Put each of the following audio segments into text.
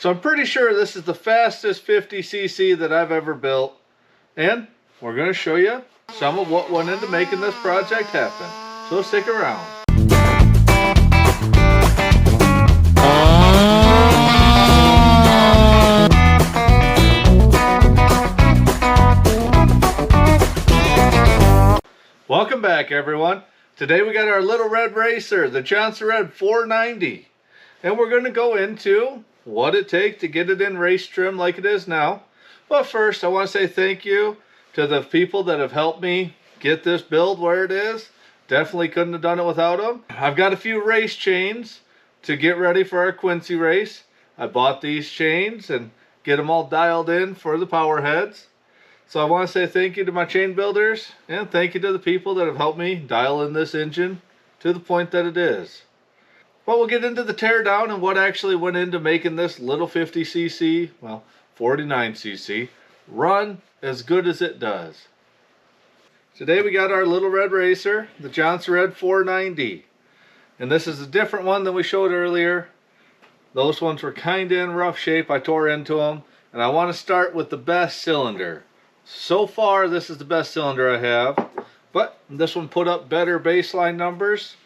So I'm pretty sure this is the fastest 50cc that I've ever built. And we're going to show you some of what went into making this project happen. So stick around. Welcome back, everyone. Today we got our little red racer, the Johnson Red 490. And we're going to go into what it takes to get it in race trim like it is now. But first, I want to say thank you to the people that have helped me get this build where it is. Definitely couldn't have done it without them. I've got a few race chains to get ready for our Quincy race. I bought these chains and get them all dialed in for the power heads. So I want to say thank you to my chain builders and thank you to the people that have helped me dial in this engine to the point that it is. But we'll get into the teardown and what actually went into making this little 50cc, well, 49cc, run as good as it does. Today we got our little red racer, the Johnson Red 490. And this is a different one than we showed earlier. Those ones were kind of in rough shape. I tore into them. And I want to start with the best cylinder. So far, this is the best cylinder I have. But this one put up better baseline numbers.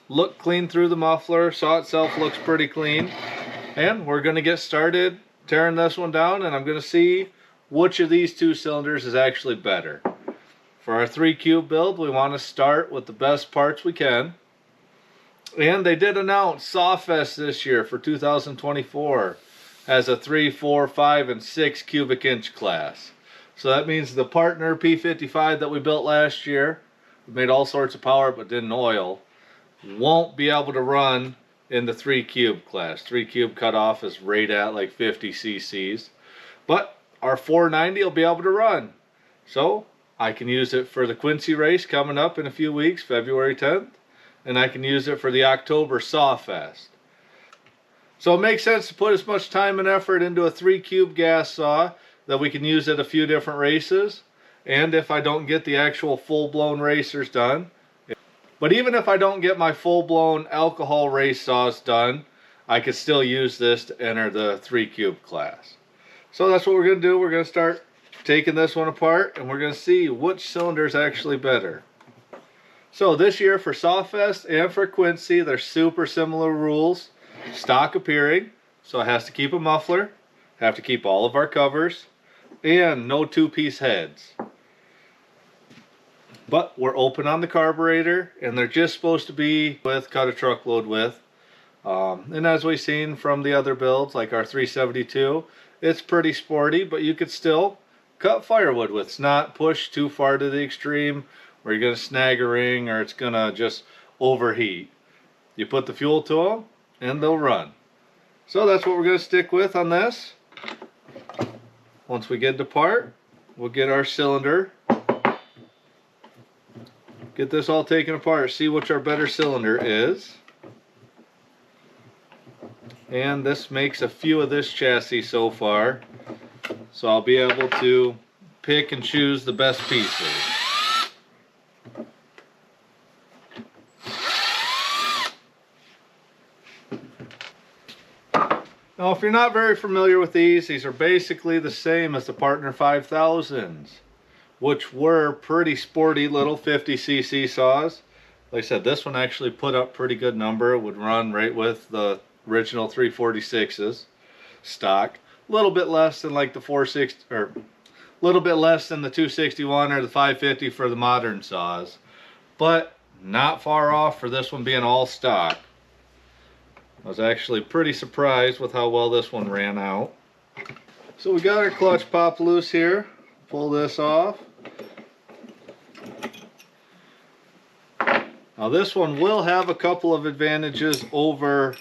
Looked clean through the muffler. Saw itself looks pretty clean. And we're going to get started tearing this one down. And I'm going to see which of these two cylinders is actually better. For our 3 cube build, we want to start with the best parts we can. And they did announce Sawfest this year for 2024 as a 3, 4, 5, and 6 cubic inch class. So that means the partner P55 that we built last year, we made all sorts of power but didn't oil, won't be able to run in the 3 cube class. 3 cube cutoff is right at like 50 cc's. But our 490 will be able to run. So I can use it for the Quincy race coming up in a few weeks, February 10th. And I can use it for the October Sawfest. So it makes sense to put as much time and effort into a 3 cube gas saw that we can use at a few different races. And if I don't get the actual full-blown racers done. But even if I don't get my full-blown alcohol race saws done, I could still use this to enter the 3 cube class. So that's what we're going to do. We're going to start taking this one apart and we're going to see which cylinder is actually better. So this year for Sawfest and for Quincy, they're super similar rules. Stock appearing, so it has to keep a muffler, have to keep all of our covers, and no 2-piece heads. But we're open on the carburetor, and they're just supposed to be with cut a truckload width. And as we've seen from the other builds, like our 372, it's pretty sporty, but you could still cut firewood with. It's not pushed too far to the extreme where you're going to snag a ring or it's going to just overheat. You put the fuel to them, and they'll run. So that's what we're going to stick with on this. Once we get it apart, we'll get our cylinder. Get this all taken apart, see which our better cylinder is. And this makes a few of this chassis so far. So I'll be able to pick and choose the best pieces. Now, if you're not very familiar with these are basically the same as the Partner 5000s, which were pretty sporty little 50cc saws. Like I said, this one actually put up pretty good number. It would run right with the original 346s stock. A little bit less than like the 460, or a little bit less than the 261 or the 550 for the modern saws, but not far off for this one being all stock. I was actually pretty surprised with how well this one ran out. So we got our clutch pop loose here. Pull this off. Now this one will have a couple of advantages over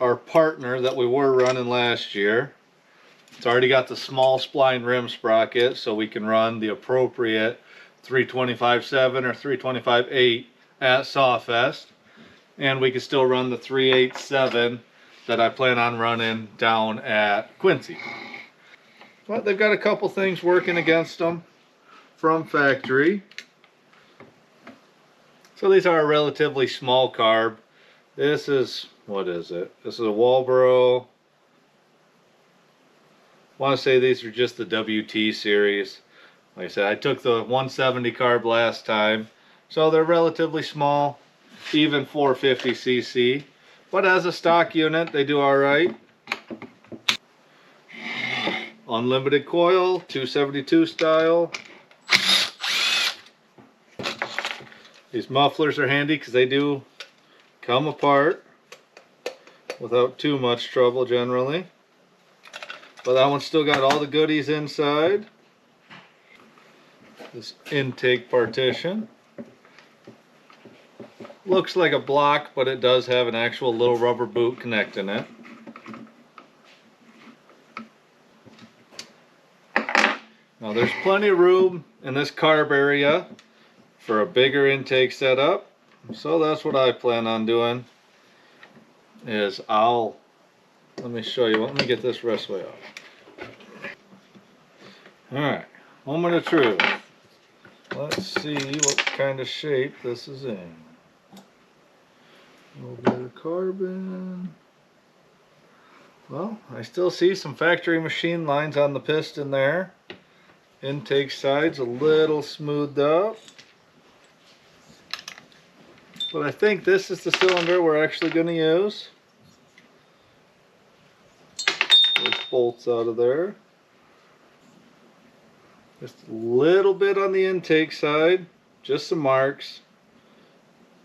our partner that we were running last year. It's already got the small spline rim sprocket, so we can run the appropriate 325/7 or 325/8 at Sawfest. And we can still run the 387 that I plan on running down at Quincy. But they've got a couple things working against them from factory. So these are a relatively small carb. This is, what is it? This is a Walboro want to say these are just the WT series. Like I said, I took the 170 carb last time, so they're relatively small, even 450cc. But as a stock unit, they do alright. Unlimited coil, 272 style. These mufflers are handy because they do come apart without too much trouble generally. But that one's still got all the goodies inside. This intake partition. Looks like a block, but it does have an actual little rubber boot connecting it. Now there's plenty of room in this carb area for a bigger intake setup. So that's what I plan on doing. Let me show you. Let me get this raceway off. Alright, moment of truth. Let's see what kind of shape this is in. A little bit of carbon. Well, I still see some factory machine lines on the piston there. Intake side's a little smoothed up. But I think this is the cylinder we're actually going to use. Those bolts out of there. Just a little bit on the intake side. Just some marks.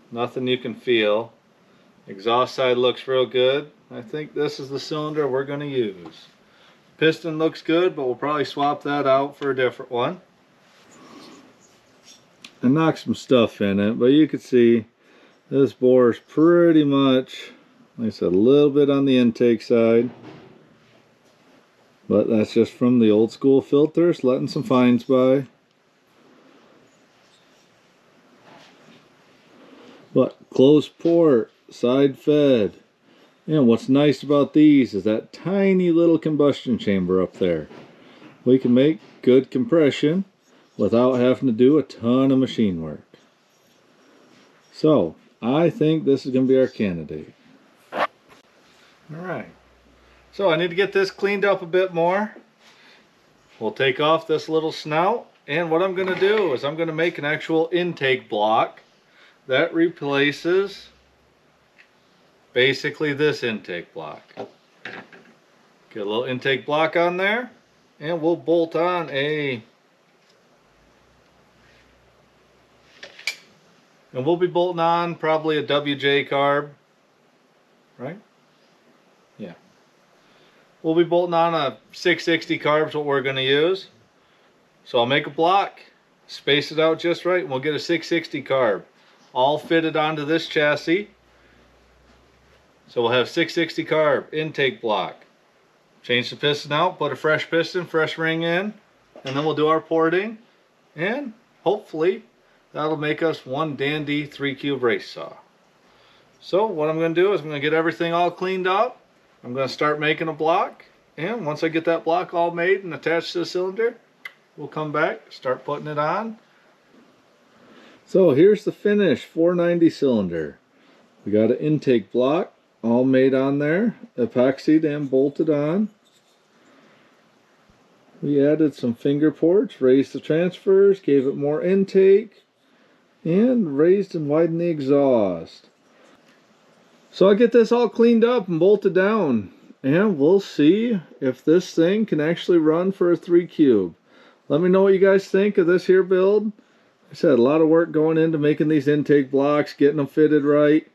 Nothing you can feel. Exhaust side looks real good. I think this is the cylinder we're going to use. Piston looks good, but we'll probably swap that out for a different one. I knocked some stuff in it, but you can see this bore is pretty much, like I said, a little bit on the intake side. But that's just from the old school filters, letting some fines by. But closed port, side fed. And what's nice about these is that tiny little combustion chamber up there. We can make good compression without having to do a ton of machine work. So, I think this is going to be our candidate. Alright, so I need to get this cleaned up a bit more. We'll take off this little snout, and what I'm going to do is I'm going to make an actual intake block that replaces basically this intake block. Get a little intake block on there, and we'll bolt on and we'll be bolting on probably a WJ carb, right? Yeah. We'll be bolting on a 660 carbs, what we're going to use. So I'll make a block, space it out just right, and we'll get a 660 carb all fitted onto this chassis. So we'll have 660 carb intake block. Change the piston out, put a fresh piston, fresh ring in, and then we'll do our porting, and hopefully that'll make us one dandy 3-cube race saw. So what I'm going to do is I'm going to get everything all cleaned up. I'm going to start making a block, and once I get that block all made and attached to the cylinder, we'll come back, start putting it on. So here's the finished 490 cylinder. We got an intake block all made on there, epoxied and bolted on. We added some finger ports, raised the transfers, gave it more intake, and raised and widened the exhaust. So I'll get this all cleaned up and bolted down, and we'll see if this thing can actually run for a 3-cube. Let me know what you guys think of this here build. I said a lot of work going into making these intake blocks, getting them fitted right.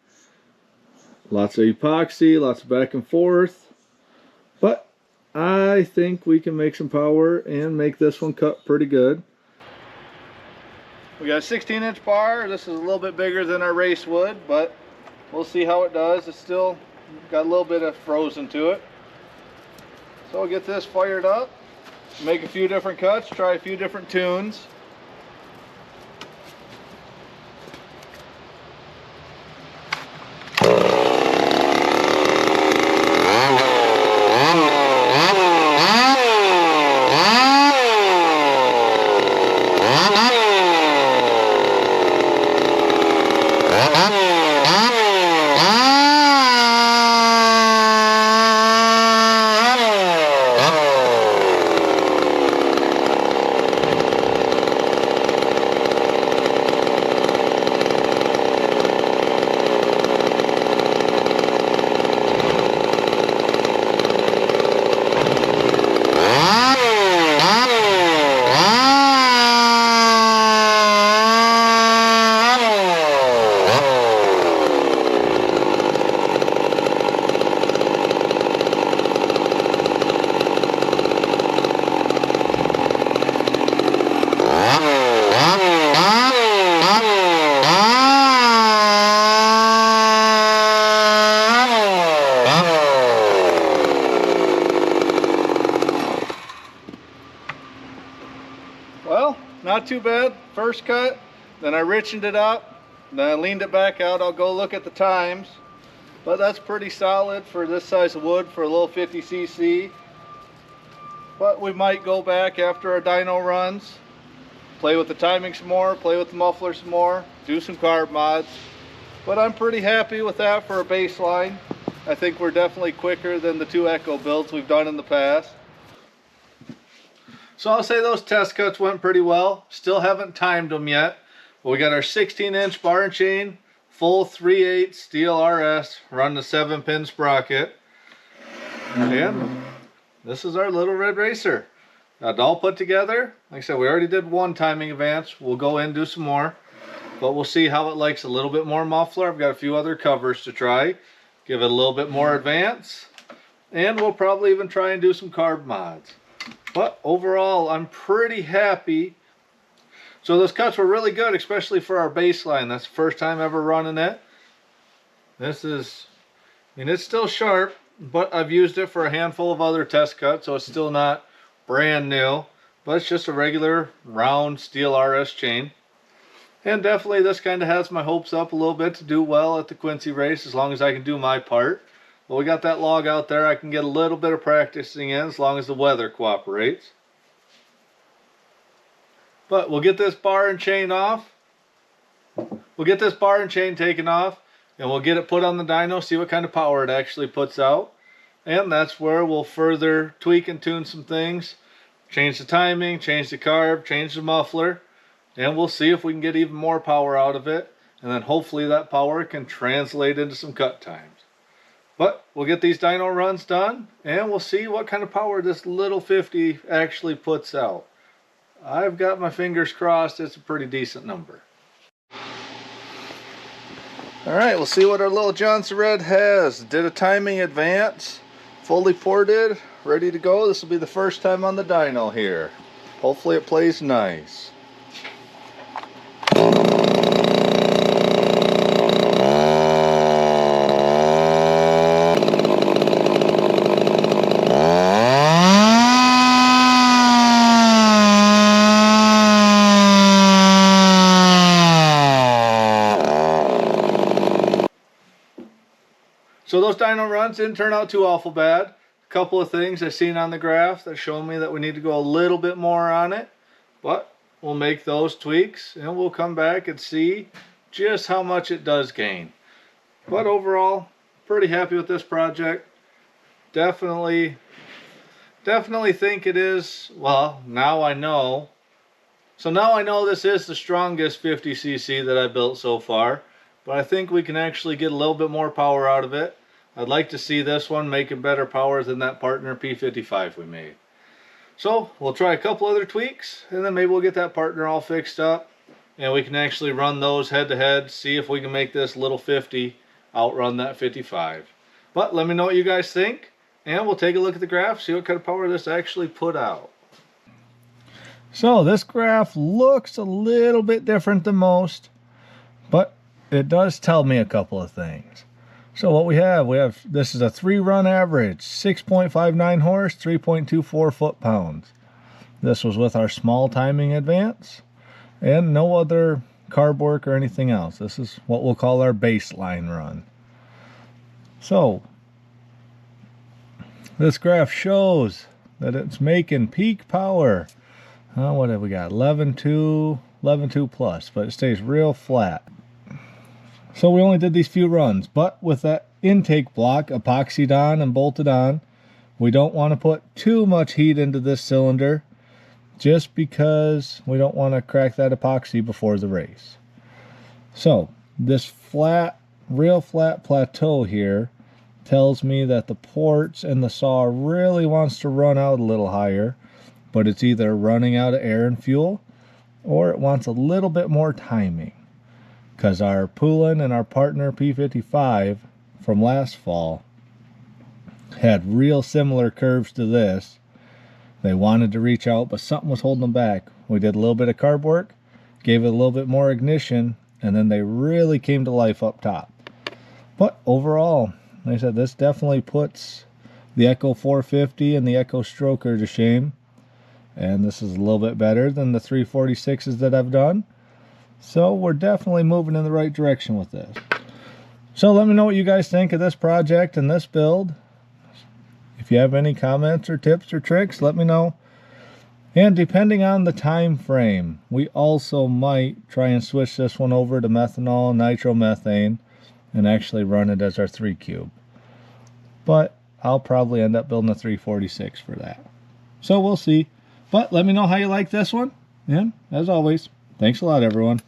Lots of epoxy, lots of back and forth. But I think we can make some power and make this one cut pretty good. We got a 16-inch bar. This is a little bit bigger than our race wood, but we'll see how it does. It's still got a little bit of frozen to it. So I'll get this fired up, make a few different cuts, try a few different tunes. not too bad. First cut, then I richened it up, then I leaned it back out. I'll go look at the times, but that's pretty solid for this size of wood for a little 50cc. But we might go back after our dyno runs, play with the timing some more, play with the muffler some more, do some carb mods. But I'm pretty happy with that for a baseline. I think we're definitely quicker than the 2 Echo builds we've done in the past. So I'll say those test cuts went pretty well. Still haven't timed them yet. But we got our 16-inch bar and chain, full 3/8 steel RS, run the 7-pin sprocket. And this is our little red racer. Got it all put together. Like I said, we already did one timing advance. We'll go in and do some more. But we'll see how it likes a little bit more muffler. I've got a few other covers to try. Give it a little bit more advance. And we'll probably even try and do some carb mods. But overall, I'm pretty happy. So those cuts were really good, especially for our baseline. That's the first time ever running it. This is, I mean, it's still sharp, but I've used it for a handful of other test cuts, so it's still not brand new. But it's just a regular round steel RS chain. And definitely this kind of has my hopes up a little bit to do well at the Quincy race, as long as I can do my part. But we got that log out there. I can get a little bit of practicing in as long as the weather cooperates. But we'll get this bar and chain off. We'll get this bar and chain taken off, and we'll get it put on the dyno, see what kind of power it actually puts out. And that's where we'll further tweak and tune some things. Change the timing, change the carb, change the muffler. And we'll see if we can get even more power out of it. And then hopefully that power can translate into some cut times. But we'll get these dyno runs done, and we'll see what kind of power this little 50 actually puts out. I've got my fingers crossed it's a pretty decent number. Alright, we'll see what our little Johnson Red has. Did a timing advance, fully ported, ready to go. This will be the first time on the dyno here. Hopefully it plays nice. So those dyno runs didn't turn out too awful bad. A couple of things I've seen on the graph that show me that we need to go a little bit more on it. But we'll make those tweaks and we'll come back and see just how much it does gain. But overall, pretty happy with this project. Definitely think it is, well, now I know. So now I know this is the strongest 50cc that I built so far. But I think we can actually get a little bit more power out of it. I'd like to see this one making better power than that partner P55 we made. So we'll try a couple other tweaks, and then maybe we'll get that partner all fixed up, and we can actually run those head to head, see if we can make this little 50 outrun that 55. But let me know what you guys think, and we'll take a look at the graph, see what kind of power this actually put out. So this graph looks a little bit different than most, but it does tell me a couple of things. So what we have, this is a 3-run average, 6.59 horse, 3.24 foot-pounds. This was with our small timing advance and no other carb work or anything else. This is what we'll call our baseline run. So this graph shows that it's making peak power. What have we got? 11.2 plus, but it stays real flat. So we only did these few runs, but with that intake block epoxied on and bolted on, we don't want to put too much heat into this cylinder just because we don't want to crack that epoxy before the race. So this flat, real flat plateau here tells me that the ports and the saw really wants to run out a little higher, but it's either running out of air and fuel or it wants a little bit more timing. Because our Poulin and our partner P55 from last fall had real similar curves to this. They wanted to reach out, but something was holding them back. We did a little bit of carb work, gave it a little bit more ignition, and then they really came to life up top. But overall, like I said, this definitely puts the Echo 450 and the Echo Stroker to shame. and this is a little bit better than the 346s that I've done. So we're definitely moving in the right direction with this. So let me know what you guys think of this project and this build. If you have any comments or tips or tricks, let me know. And depending on the time frame, we also might try and switch this one over to methanol, nitromethane, and actually run it as our 3 cube. But I'll probably end up building a 346 for that. So we'll see. But let me know how you like this one. And as always, thanks a lot, everyone.